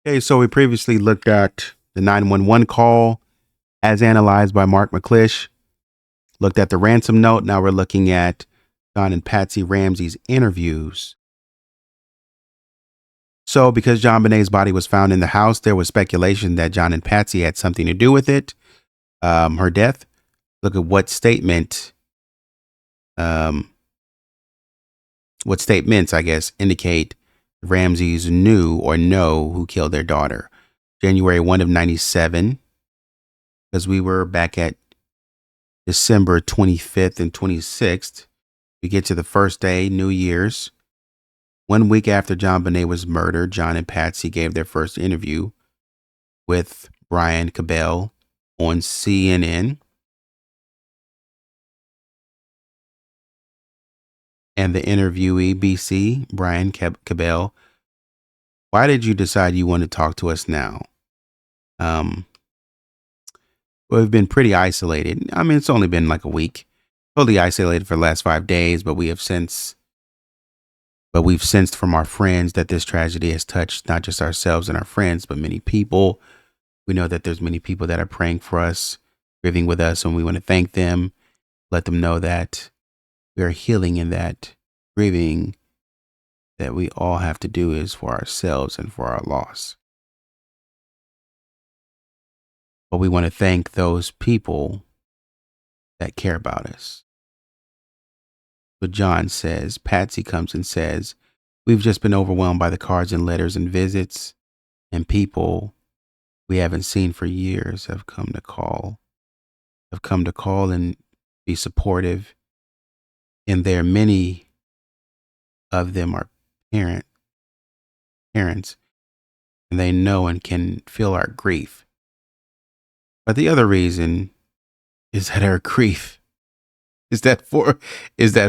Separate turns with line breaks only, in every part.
Okay, so we previously looked at the 911 call as analyzed by Mark McClish, looked at the ransom note. Now we're looking at John and Patsy Ramsey's interviews. So, because JonBenet's body was found in the house, there was speculation that John and Patsy had something to do with it, her death. Look at um, what statements, I guess, indicate Ramseys knew or know who killed their daughter. January 1 of 97, because we were back at December 25th and 26th. We get to the first day, New Year's. 1 week after JonBenet was murdered, John and Patsy gave their first interview with Brian Cabell on CNN. And the interviewee, BC, Brian Cabell, why did you decide you want to talk to us now? We've been pretty isolated. I mean, it's only been like a week. Totally isolated for the last 5 days, but we've sensed from our friends that this tragedy has touched not just ourselves and our friends, but many people. We know that there's many people that are praying for us, grieving with us, and we want to thank them, let them know that we are healing in that grieving that we all have to do is for ourselves and for our loss. But we want to thank those people that care about us. But John says, Patsy comes and says, we've just been overwhelmed by the cards and letters and visits, and people we haven't seen for years have come to call and be supportive. And many of them are parents, and they know and can feel our grief. But the other reason is that our grief is that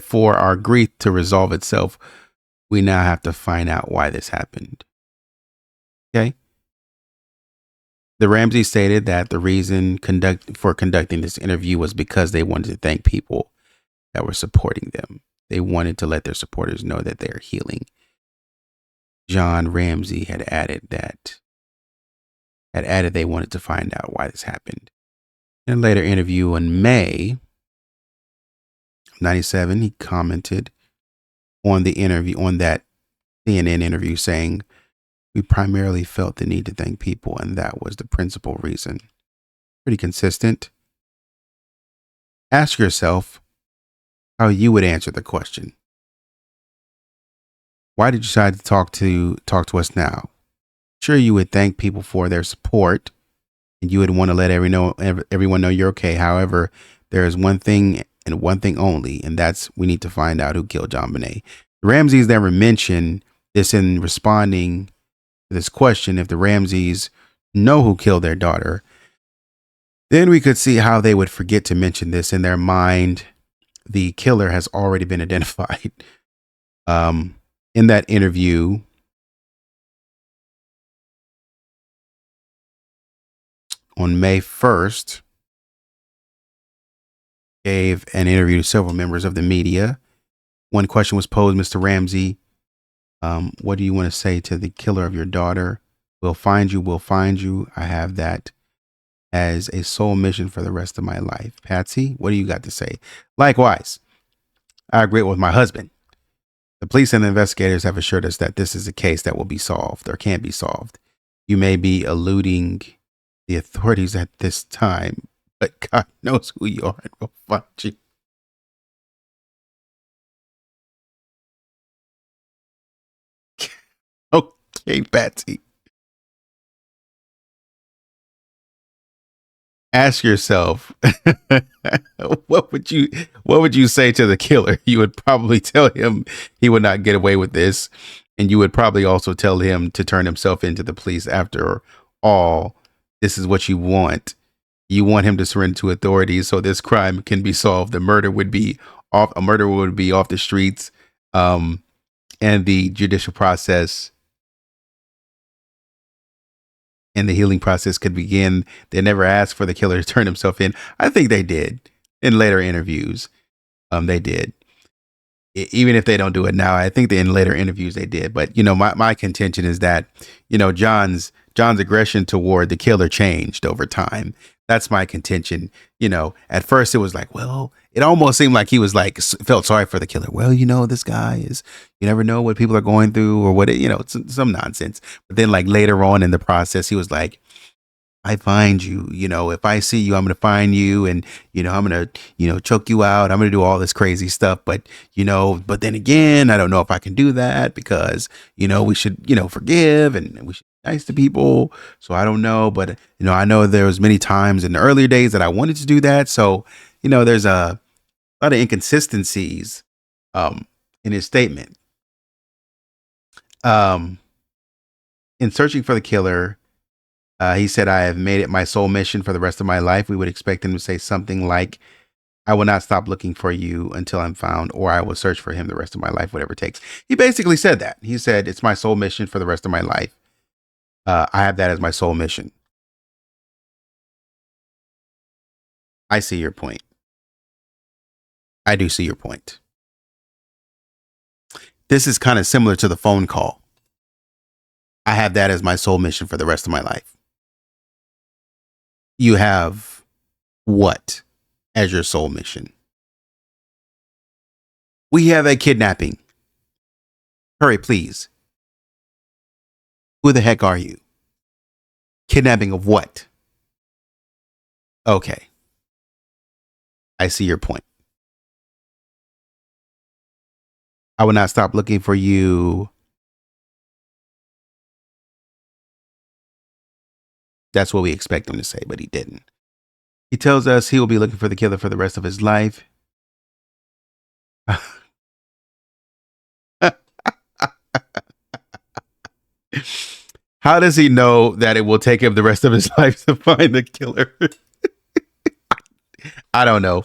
for our grief to resolve itself, we now have to find out why this happened. Okay? The Ramseys stated that the reason for conducting this interview was because they wanted to thank people that were supporting them. They wanted to let their supporters know that they are healing. John Ramsey had added they wanted to find out why this happened. In a later interview in May 97, he commented on that CNN interview, saying, we primarily felt the need to thank people, and that was the principal reason. Pretty consistent. Ask yourself how you would answer the question. Why did you decide to talk to us now? Sure, you would thank people for their support, and you would want to let everyone know you're okay. However, there is one thing and one thing only, and that's we need to find out who killed JonBenet. The Ramseys never mentioned this in responding to this question. If the Ramseys know who killed their daughter, then we could see how they would forget to mention this. In their mind, the killer has already been identified. In that interview, on May 1st, gave an interview to several members of the media. One question was posed, Mr. Ramsey, what do you want to say to the killer of your daughter? We'll find you. I have that as a sole mission for the rest of my life. Patsy, what do you got to say? Likewise, I agree with my husband. The police and the investigators have assured us that this is a case that will be solved or can be solved. You may be eluding the authorities at this time, but God knows who you are and will find you. Okay, Patsy. Ask yourself, what would you say to the killer? You would probably tell him he would not get away with this, and you would probably also tell him to turn himself into the police. After all, this is what you want. You want him to surrender to authorities so this crime can be solved. A murderer would be off the streets, and the judicial process and the healing process could begin. They never asked for the killer to turn himself in. I think they did in later interviews. They did. Even if they don't do it now, I think that in later interviews they did. But, my contention is that, John's John's aggression toward the killer changed over time. That's my contention. At first it was like, well, it almost seemed like he was like felt sorry for the killer. Well, this guy is. You never know what people are going through or what it's some nonsense. But then like later on in the process, he was like, I find you, if I see you, I'm going to find you and, I'm going to, choke you out. I'm going to do all this crazy stuff. But, but then again, I don't know if I can do that because, we should, forgive and we should be nice to people. So I don't know. But, I know there was many times in the earlier days that I wanted to do that. So, there's a lot of inconsistencies in his statement. In searching for the killer, he said, I have made it my sole mission for the rest of my life. We would expect him to say something like, I will not stop looking for you until I'm found, or I will search for him the rest of my life, whatever it takes. He basically said that. He said, it's my sole mission for the rest of my life. I have that as my sole mission. I see your point. I do see your point. This is kind of similar to the phone call. I have that as my sole mission for the rest of my life. You have what as your sole mission? We have a kidnapping. Hurry, please. Who the heck are you? Kidnapping of what? Okay. I see your point. I will not stop looking for you. That's what we expect him to say, but he didn't. He tells us he will be looking for the killer for the rest of his life. How does he know that it will take him the rest of his life to find the killer? I don't know.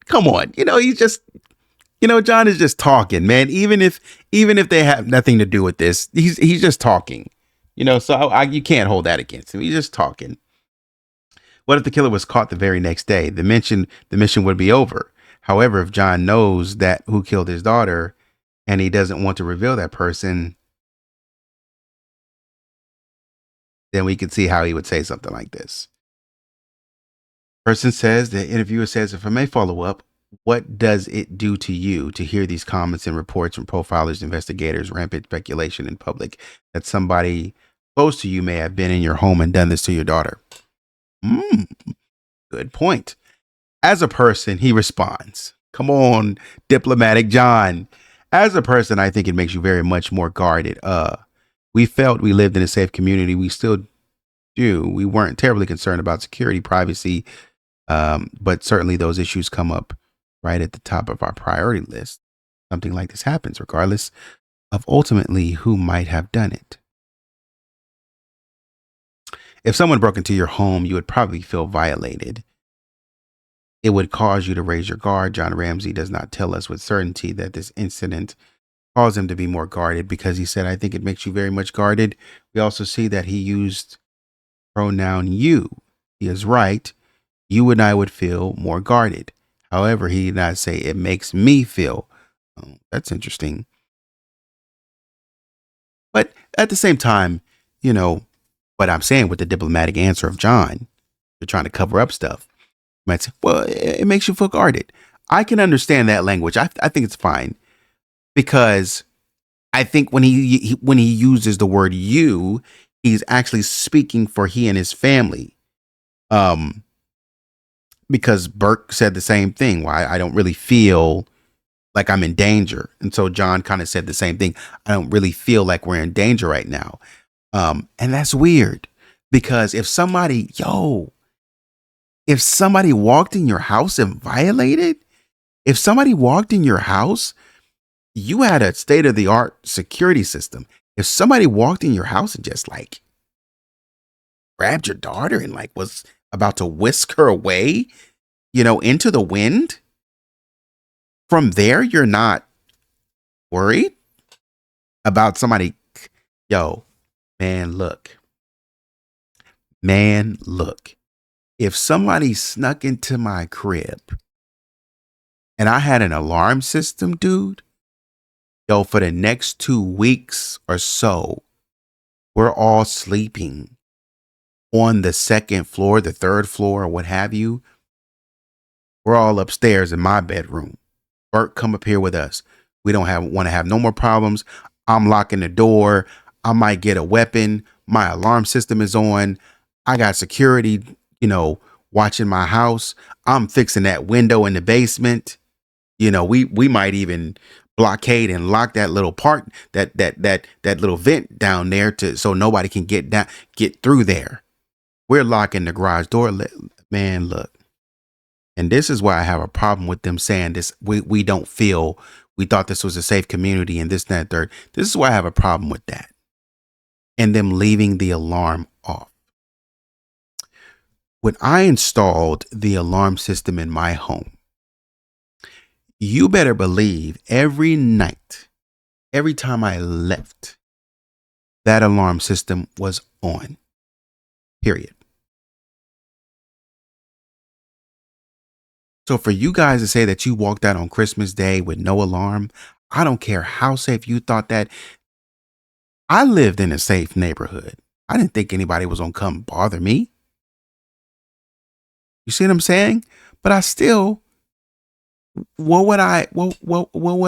Come on. He's just, John is just talking, man. Even if they have nothing to do with this, he's just talking. So you can't hold that against him. He's just talking. What if the killer was caught the very next day? The mission would be over. However, if John knows that who killed his daughter and he doesn't want to reveal that person, then we could see how he would say something like this. The interviewer says, if I may follow up, what does it do to you to hear these comments and reports from profilers, investigators, rampant speculation in public that somebody close to you may have been in your home and done this to your daughter? Good point. As a person, he responds, come on, diplomatic John. As a person, I think it makes you very much more guarded. We felt we lived in a safe community. We still do. We weren't terribly concerned about security, privacy, but certainly those issues come up right at the top of our priority list. Something like this happens, regardless of ultimately who might have done it. If someone broke into your home, you would probably feel violated. It would cause you to raise your guard. John Ramsey does not tell us with certainty that this incident caused him to be more guarded because he said, I think it makes you very much guarded. We also see that he used pronoun you. He is right. You and I would feel more guarded. However, he did not say it makes me feel. Oh, that's interesting. But at the same time, what I'm saying with the diplomatic answer of John, they're trying to cover up stuff. You might say, well, it makes you feel guarded. I can understand that language. I think it's fine because I think when he uses the word you, he's actually speaking for he and his family. Because Burke said the same thing. Why I don't really feel like I'm in danger. And so John kind of said the same thing. I don't really feel like we're in danger right now. And that's weird because if somebody walked in your house and violated, if somebody walked in your house, you had a state of the art security system. If somebody walked in your house and just like grabbed your daughter and like was about to whisk her away, into the wind, from there, you're not worried about somebody. Man, look. If somebody snuck into my crib and I had an alarm system, dude, Yo, for the next 2 weeks or so, we're all sleeping on the second floor, the third floor, or what have you. We're all upstairs in my bedroom. Bert, come up here with us. We don't want to have no more problems. I'm locking the door. I might get a weapon. My alarm system is on. I got security, watching my house. I'm fixing that window in the basement. We might even blockade and lock that little part, that little vent down there so nobody can get through there. We're locking the garage door. Man, look. And this is why I have a problem with them saying this. We thought this was a safe community and this, that, and third. This is why I have a problem with that. And them leaving the alarm off. When I installed the alarm system in my home, you better believe every night, every time I left, that alarm system was on. Period. So for you guys to say that you walked out on Christmas Day with no alarm, I don't care how safe you thought that. I lived in a safe neighborhood. I didn't think anybody was going to come bother me. You see what I'm saying? But I still, what would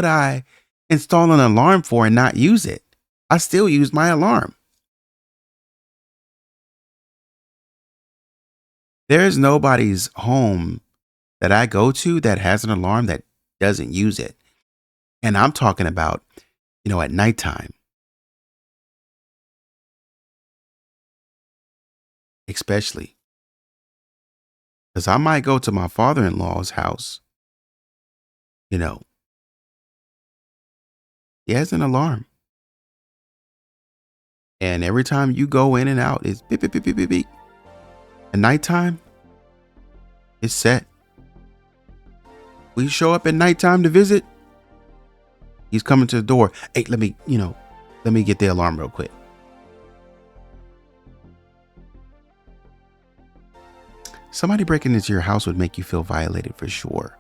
I install an alarm for and not use it? I still use my alarm. There's nobody's home that I go to that has an alarm that doesn't use it. And I'm talking about, at nighttime. Especially. Because I might go to my father-in-law's house. He has an alarm. And every time you go in and out, it's beep, beep, beep, beep, beep, beep. At nighttime, it's set. We show up at nighttime to visit. He's coming to the door. Hey, let me get the alarm real quick. Somebody breaking into your house would make you feel violated for sure.